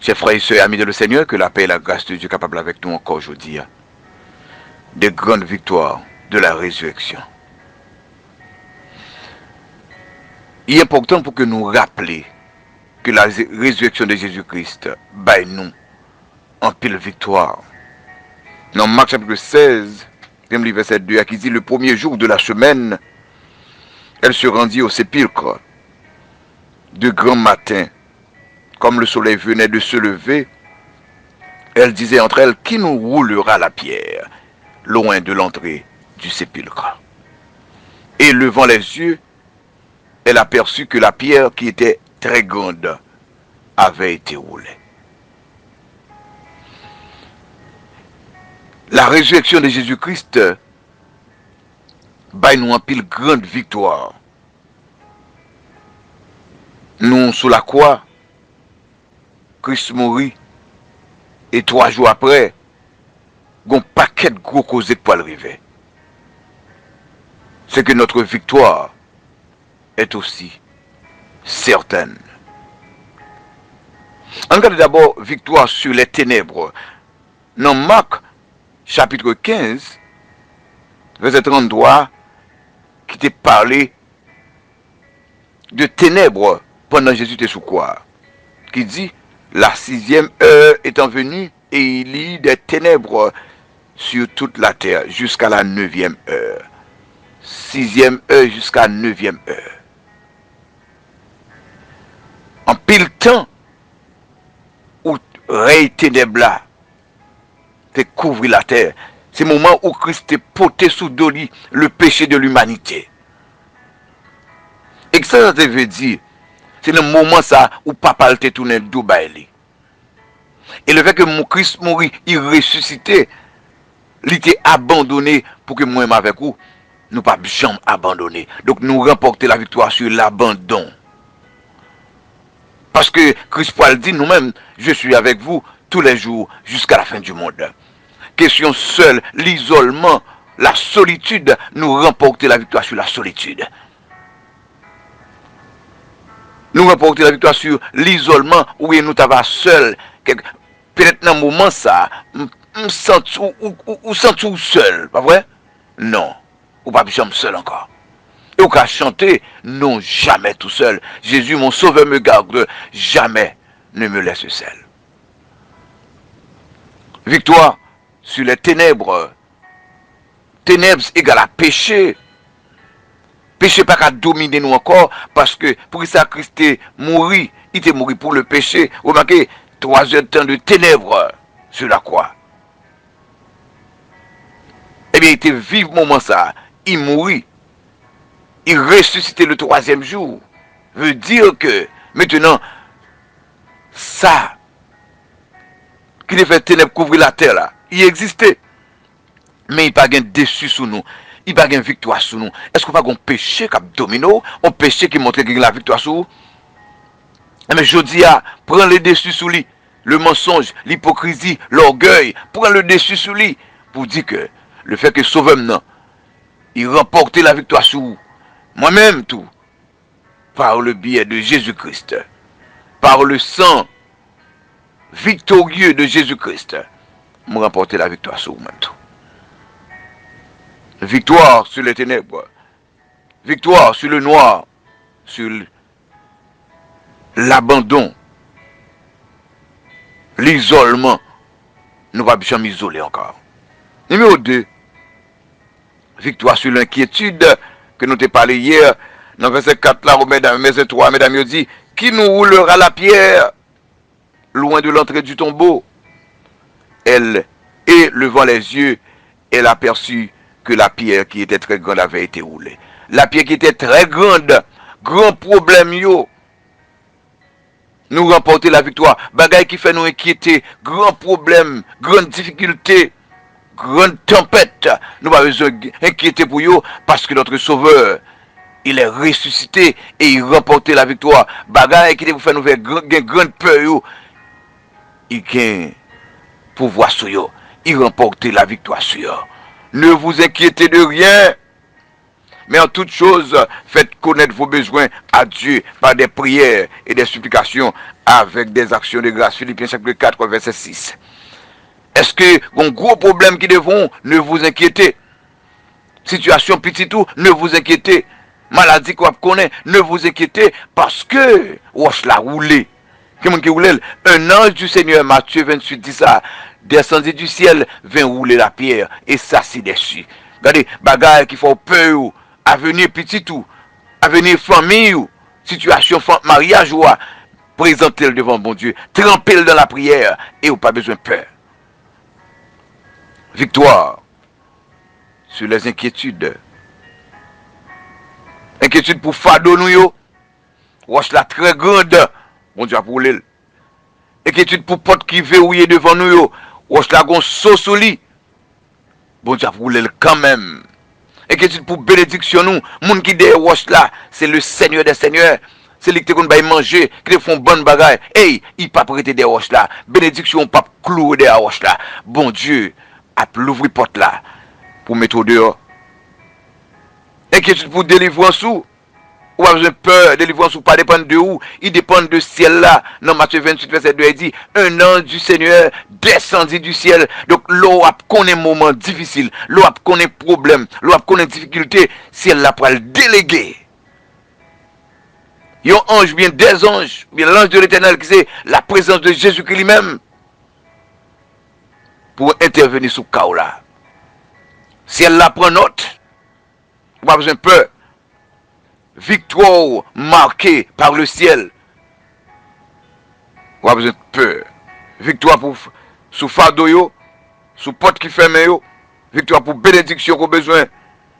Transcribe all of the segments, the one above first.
Chers frères et sœurs, amis de le Seigneur, que la paix et la grâce de Dieu capable avec nous encore aujourd'hui. Des grandes victoires de la résurrection. Il est important pour que nous rappelions que la résurrection de Jésus-Christ baille nous en pile victoire. Dans Marc chapitre 16, verset 2, qui dit: le premier jour de la semaine, elle se rendit au sépulcre de grand matin. Comme le soleil venait de se lever, elle disait entre elles: qui nous roulera la pierre loin de l'entrée du sépulcre? Et levant les yeux, elle aperçut que la pierre, qui était très grande, avait été roulée. La résurrection de Jésus-Christ baille nous en pile grande victoire. Nous, sous la croix, Christ mourit, et 3 jours après, un paquet de gros causés pour arriver. C'est que notre victoire est aussi certaine. On regarde d'abord victoire sur les ténèbres. Dans Marc, chapitre 15, verset 33, qui t'est parlé de ténèbres pendant Jésus était sous croix, qui dit: la 6e heure étant venue, et il y eut des ténèbres sur toute la terre jusqu'à la 9e heure. 6e heure jusqu'à 9e heure. En pile temps où règne ténèbres là te couvre la terre, c'est le moment où Christ est porté sous doli le péché de l'humanité. Et que ça veut dire, c'est le moment ça où papa te tourné Dubaï. Et le fait que mon Christ mourit, il ressuscité, il était abandonné pour que moi-même avec vous, nous pas jamais abandonner. Donc nous remporter la victoire sur l'abandon. Parce que Christ Paul dit nous-mêmes: je suis avec vous tous les jours jusqu'à la fin du monde. Question seule, l'isolement, la solitude, nous remporter la victoire sur la solitude. Nous remporter la victoire sur l'isolement où nous t'avons seul. Peut-être dans un moment ça, on sent seul, pas vrai? Non, ou pas jamais seul encore. Et on peut chanter: non, jamais tout seul. Jésus, mon sauveur, me garde, jamais ne me laisse seul. Victoire sur les ténèbres. Ténèbres égale à péché. Péché pas qu'à dominer nous encore, parce que pour ça Christ est mort, il était mort pour le péché. Remarquez, 3 heures de temps de ténèbres sur la croix. Eh bien, il était vivant moment ça. Il mourit. Il ressuscitait le 3e jour. Veut dire que maintenant, ça, qui les fait ténèbres couvrir la terre là, il existait. Mais il n'y a pas de dessus sous nous. Il n'y a pas de victoire sur nous. Est-ce qu'on va un péché qui domino, un péché qui montre qu'il y a la victoire sur nous? Mais je dis, prends le dessus sous lui. Le mensonge, l'hypocrisie, l'orgueil, prends le dessus sous lui. Pour dire que le fait que Sauveur non, il remporte la victoire sur vous. Moi-même tout. Par le biais de Jésus-Christ. Par le sang victorieux de Jésus-Christ. Me remporter la victoire sur vous-même tout. Victoire sur les ténèbres. Victoire sur le noir. Sur l'abandon. L'isolement. Nous ne pouvons jamais isoler encore. Numéro 2. Victoire sur l'inquiétude que nous t'ai parlé hier. Dans verset 4 là, verset 3, mesdames, dit: qui nous roulera la pierre loin de l'entrée du tombeau? Elle, et levant les yeux, elle aperçut que la pierre qui était très grande avait été roulée. La pierre qui était très grande, grand problème yo. Nous remporter la victoire. Bagaille qui fait nous inquiéter, grand problème, grande difficulté, grande tempête. Nous pas besoin d'inquiéter pour yo parce que notre Sauveur, il est ressuscité et il remporte la victoire. Bagaille qui vous fait nous faire grande peur yo. Il gagne pouvoir sur yo. Il remporte la victoire sur yo. Ne vous inquiétez de rien. Mais en toute chose, faites connaître vos besoins à Dieu par des prières et des supplications avec des actions de grâce. Philippiens chapitre 4, verset 6. Est-ce que un gros problème qui devons, ne vous inquiétez. Situation petit tout, ne vous inquiétez. Maladie qu'on connaît, ne vous inquiétez parce que wesh la roulé. Un ange du Seigneur, Matthieu 28 dit ça, descendit du ciel, vint rouler la pierre et s'assit dessus. Regardez, bagaille qui font peur, avenir petit tout, avenir famille, situation mariage ou présentez-le devant bon Dieu, trempez-le dans la prière et vous pas besoin de peur. Victoire sur les inquiétudes. Inquiétude pour fado nous yo. Wesh la très grande. Bon Dieu pour l'île. Inquiétude pour porte qui verrouillé devant nous yo. Wesh la gon sosoli. Bon Dieu pour l'île quand même. Inquiétude pour bénédiction nous. Moun qui de wesh là, c'est le Seigneur des Seigneurs. C'est lui qui te va manger, qui te font bonne bagaille. Hey, il pas prêter des roches là. Bénédiction pas clouer des roches là. Bon Dieu a l'ouvrir porte là pour mettre au dehors. Inquiétude pour délivrance ou pas besoin de peur, délivrance ou pas dépend de où, il dépend de ciel là. Dans Matthieu 28 verset 2 il dit un ange du Seigneur descendit du ciel. Donc l'eau a connaît moment difficile, l'eau a connaît problème, l'eau a connaît difficulté, ciel là pour le déléguer. Il y a un ange, bien des anges, bien l'ange de l'Éternel qui c'est la présence de Jésus-Christ lui-même pour intervenir sur le cas là. Ciel là prend note. Pas besoin de peur. Victoire marquée par le ciel. Pas besoin de peur. Victoire pour sous fardeau yo, sous porte qui ferme yo. Victoire pour bénédiction qu'on besoin.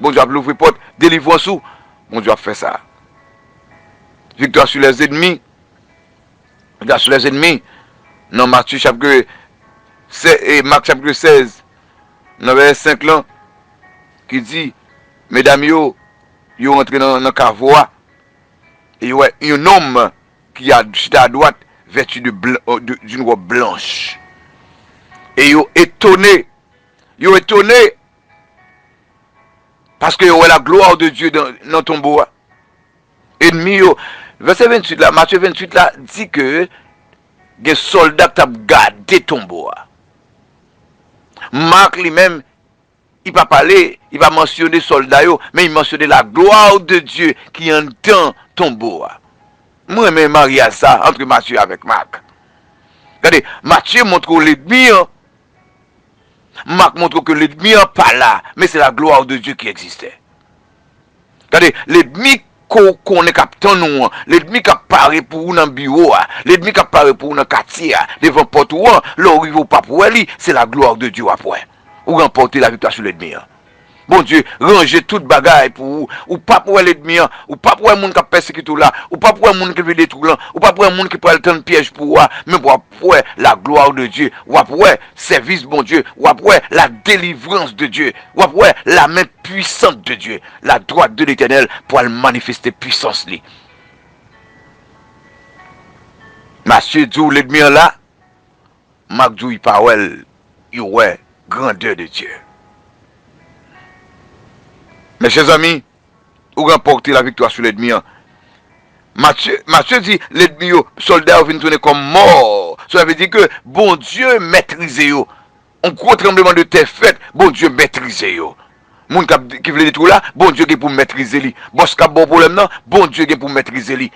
Bon Dieu a l'ouvrir porte, délivrance sous. Bon Dieu a fait ça. Victoire sur les ennemis. Victoire sur les ennemis. Dans Matthieu chapitre 16, et Marc chapitre 16, dans verset 5 là, qui dit mesdames yo rentré dans le cavois et ouais un homme qui a à droite vêtu d'une robe blanche et yo étonné parce que yo la gloire de Dieu dans le tombeau. Ennemi yo verset 28 là, Matthieu 28 là dit que des soldats qui ont gardé tombeau. Marc lui-même il va parler, il va mentionner soldats, mais il mentionne la gloire de Dieu qui entend tombeau. Moi, je marie à ça entre Matthieu avec Marc. Regardez, Matthieu montre que l'ennemi, Marc montre que l'ennemi n'est pas là, mais c'est la gloire de Dieu qui existait. Regardez, l'ennemi qu'on est captant nous, l'ennemi qui apparaît pour nous dans le bureau, l'ennemi qui apparaît pour nous dans le quartier, devant porte ou l'orivo pas pour lui, c'est la gloire de Dieu après. Ou remporter la victoire sur l'ennemi. Bon Dieu, ranger toute bagaille pour vous. Ou pas pour l'ennemi, ou pas pour un monde qui persécute là, ou pas pour un monde qui veut détruire là, ou pas pour un monde qui prend le temps de piège pour vous, mais pour la gloire de Dieu, ou pour service bon Dieu, ou pour la délivrance de Dieu, ou pour la main puissante de Dieu, la droite de l'Éternel pour manifester puissance li. Monsieur dit l'ennemi là, Marc dit il parle, il ouais grandeur de Dieu. Mes chers amis, vous remportez la victoire sur l'ennemi. Matthieu dit, l'ennemi, soldats viennent tourner comme mort. Ça veut dire que bon Dieu maîtrise yo. Un gros tremblement de terre fait, bon Dieu maîtrise yo. Moun qui veut détruire là, bon Dieu qui pour maîtriser lui. Boss qui a bon problème non, bon Dieu qui pour maîtriser lui.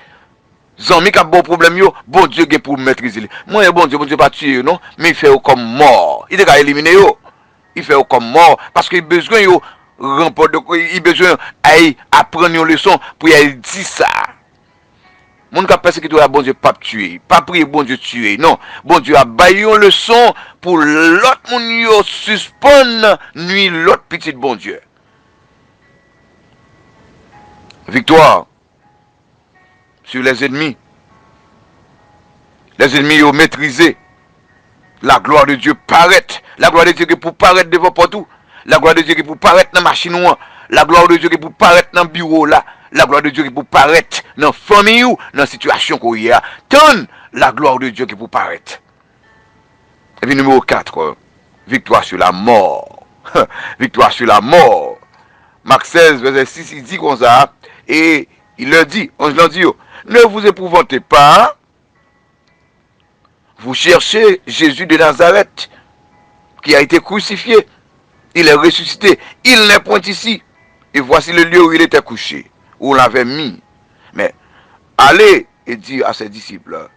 Zami qui a bon problème yo, bon Dieu qui pour maîtriser lui. Moi bon Dieu pas tuer non, mais il fait comme mort. Il est éliminer yo. Il fait comme mort parce qu'il a besoin yo remporter, il a besoin apprendre une leçon pour y dire ça. Mon qui pense que tu as bon Dieu pas tuer, pas prier bon Dieu tuer. Non, bon Dieu a baillé une leçon pour l'autre moun yo suspendre nuit l'autre petit bon Dieu. Victoire sur les ennemis. Les ennemis ont maîtrisé. La gloire de Dieu paraît. La gloire de Dieu qui pour paraître devant partout. La gloire de Dieu qui pour paraître dans la machine. La gloire de Dieu qui pour paraître dans le bureau là. La gloire de Dieu qui pour paraître dans la famille ou dans la situation qu'on y a. Donne la gloire de Dieu qui pour paraître. Et puis numéro 4. Victoire sur la mort. Victoire sur la mort. Marc 16, verset 6, il dit comme ça, et il leur dit, ange leur dit, ne vous épouvantez pas, vous cherchez Jésus de Nazareth, qui a été crucifié, il est ressuscité, il n'est point ici, et voici le lieu où il était couché, où on l'avait mis. Mais allez et dire à ses disciples,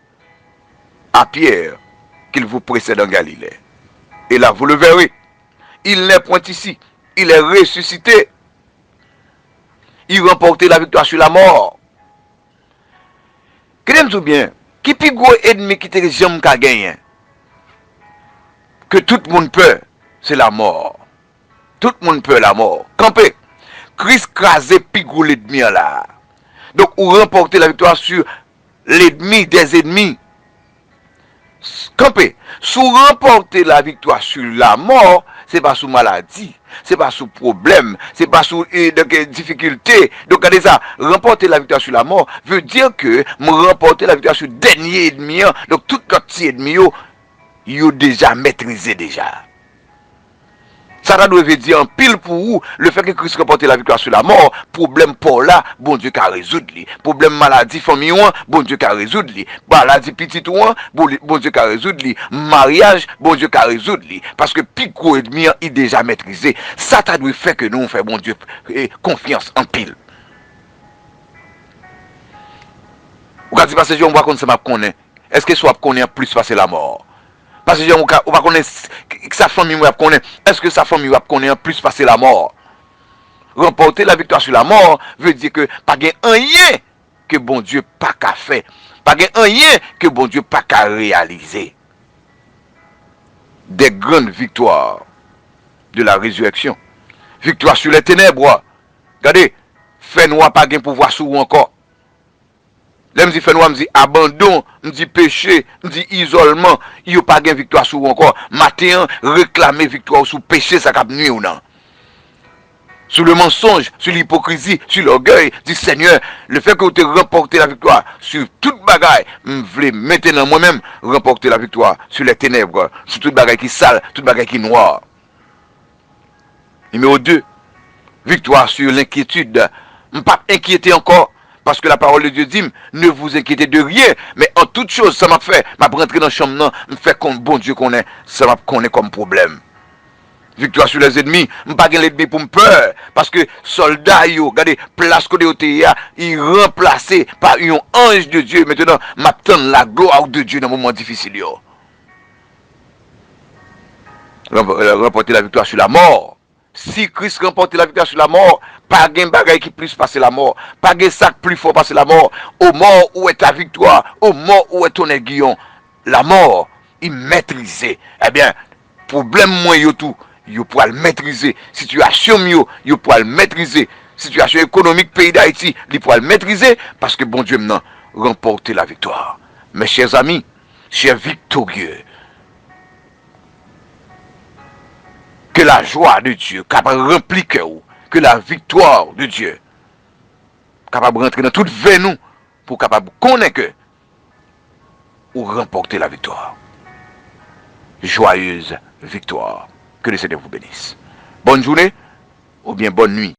à Pierre, qu'il vous précède en Galilée. Et là, vous le verrez, il n'est point ici, il est ressuscité, il remportait la victoire sur la mort. Qu'est-ce bien? Qui plus gros ennemi qui te jamais qu'à gagner? Que tout le monde peut, c'est la mort. Tout le monde peut la mort. Campé. Christ crasé plus gros l'ennemi là. Donc, on remporter la victoire sur l'ennemi des ennemis. Campé. Si on remporter la victoire sur la mort, c'est pas sous maladie, c'est pas sous problème, c'est pas sous difficulté. Donc, regardez ça, remporter la victoire sur la mort veut dire que me remporter la victoire sur le dernier ennemi. Donc, tout notre petit ennemi, yo déjà maîtrisé déjà. Ça doit dire en pile pour vous, le fait que Christ remporte la victoire sur la mort, problème pour là, bon Dieu qui a résoudre li. Problème maladie famille bon Dieu qui a résoudre li. Maladie petit bon Dieu qui a résoudre li. Mariage, bon Dieu qui a résoudre li. Parce que pico et demi il déjà maîtrisé. Ça doit faire que nous on fait bon Dieu confiance en pile. Ou quand parce que on voit qu'on se m'a connaît. Est-ce que soit connaît plus passer la mort? Parce que on va connaître sa famille va connaître. Est-ce que sa famille va connaître plus passer la mort? Remporter la victoire sur la mort veut dire que pas gain rien que bon Dieu pas qu'à faire. Pas gain rien que bon Dieu pas qu'à réaliser. Des grandes victoires de la résurrection. Victoire sur les ténèbres. Regardez, fait noir pas gain pouvoir sur vous encore. Là, me dit fait noir, me dit abandon, me dit péché, me dit isolement, il n'y a pas de victoire sur vous encore. Matin, réclamer victoire sur péché, ça cap nuit ou non. Sur le mensonge, sur l'hypocrisie, sur l'orgueil, dit Seigneur, le fait que vous avez remporté la victoire sur toute bagaille, je voulais maintenant moi-même remporter la victoire sur les ténèbres, sur toute bagaille qui sale, toute bagaille qui noire. Numéro 2, victoire sur l'inquiétude. Je ne pas inquiéter encore. Parce que la parole de Dieu dit, ne vous inquiétez de rien, mais en toute chose, ça m'a fait, m'a rentré dans la chambre, me fait comme bon Dieu qu'on est, ça m'a connaît comme problème. Victoire sur les ennemis, je pas l'ennemi pour me peur, parce que soldats, regardez, place que ils remplacés par un ange de Dieu, maintenant, m'attend la gloire de Dieu dans un moment difficile. Remporter la victoire sur la mort. Si Christ remporte la victoire sur la mort, pas de bagaille qui plus passer la mort, pas de sac plus fort passer la mort. Au mort où est ta victoire, au mort où est ton aiguillon, la mort, il maîtrisait. Eh bien, problème moins yo tout, yo pour le maîtriser. Situation mieux, yo pour le maîtriser. Situation économique pays d'Haïti, il pour le maîtriser parce que bon Dieu maintenant remporter la victoire. Mes chers amis, chers victorieux, que la joie de Dieu capable de remplir cœur, que la victoire de Dieu capable de rentrer dans toute vie nous pour capable de connaître ou remporter la victoire. Joyeuse victoire. Que le Seigneur vous bénisse. Bonne journée ou bien bonne nuit.